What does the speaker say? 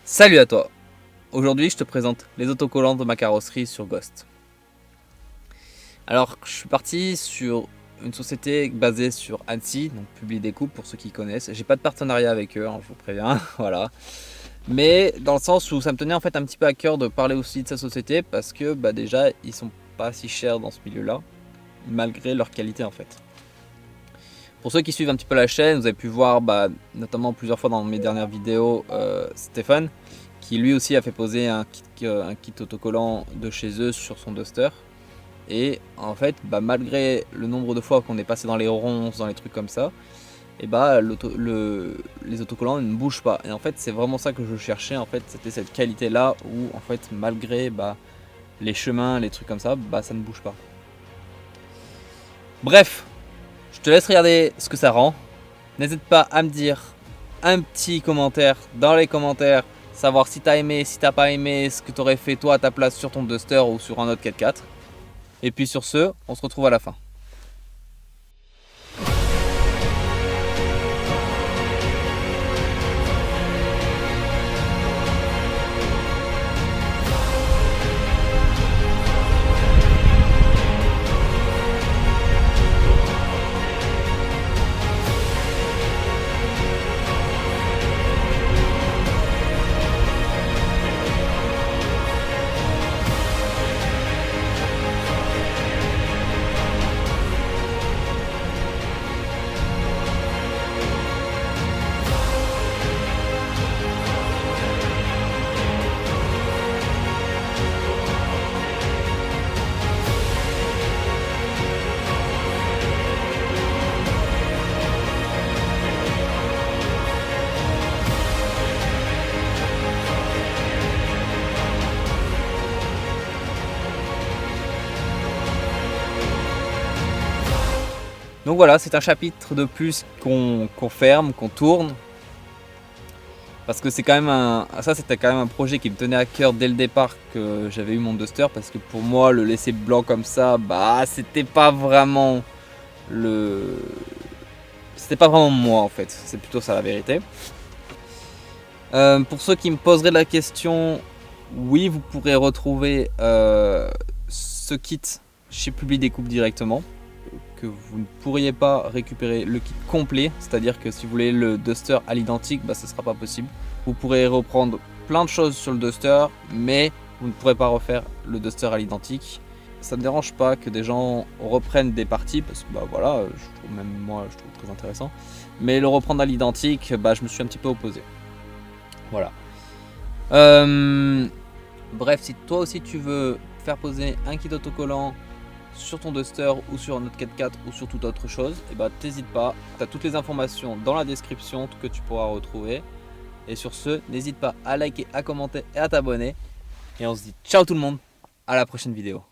Salut à toi. Aujourd'hui je te présente les autocollants de ma carrosserie sur Ghost. Alors je suis parti sur une société basée sur Annecy, donc Publi Découpe pour ceux qui connaissent. J'ai pas de partenariat avec eux, je vous préviens, voilà. Mais dans le sens où ça me tenait en fait un petit peu à cœur de parler aussi de cette société parce que déjà ils sont pas si chers dans ce milieu-là, malgré leur qualité en fait. Pour ceux qui suivent un petit peu la chaîne, vous avez pu voir notamment plusieurs fois dans mes dernières vidéos Stéphane, qui lui aussi a fait poser un kit autocollant de chez eux sur son Duster. Et en fait, malgré le nombre de fois qu'on est passé dans les ronces, dans les trucs comme ça, et les autocollants ne bougent pas. Et en fait, c'est vraiment ça que je cherchais. En fait, c'était cette qualité-là où en fait, malgré les chemins, les trucs comme ça, ça ne bouge pas. Bref, je te laisse regarder ce que ça rend. N'hésite pas à me dire un petit commentaire dans les commentaires, savoir si t'as aimé, si t'as pas aimé, ce que t'aurais fait toi à ta place sur ton Duster ou sur un autre 4x4. Et puis sur ce, on se retrouve à la fin. Donc voilà, c'est un chapitre de plus qu'on ferme, qu'on tourne. Parce que c'est quand même c'était quand même un projet qui me tenait à cœur dès le départ que j'avais eu mon Duster. Parce que pour moi, le laisser blanc comme ça, c'était pas vraiment c'était pas vraiment moi en fait. C'est plutôt ça la vérité. Pour ceux qui me poseraient la question, oui, vous pourrez retrouver ce kit chez Publi Découpe directement. Que vous ne pourriez pas récupérer le kit complet, c'est-à-dire que si vous voulez le Duster à l'identique, ce ne sera pas possible. Vous pourrez reprendre plein de choses sur le Duster, mais vous ne pourrez pas refaire le Duster à l'identique. Ça ne me dérange pas que des gens reprennent des parties, parce que voilà, je trouve très intéressant. Mais le reprendre à l'identique, je me suis un petit peu opposé. Voilà. Bref, si toi aussi tu veux faire poser un kit autocollant sur ton Duster ou sur un autre 4x4 ou sur toute autre chose, t'hésites pas, tu as toutes les informations dans la description que tu pourras retrouver. Et sur ce, n'hésite pas à liker, à commenter et à t'abonner. Et on se dit ciao tout le monde, à la prochaine vidéo.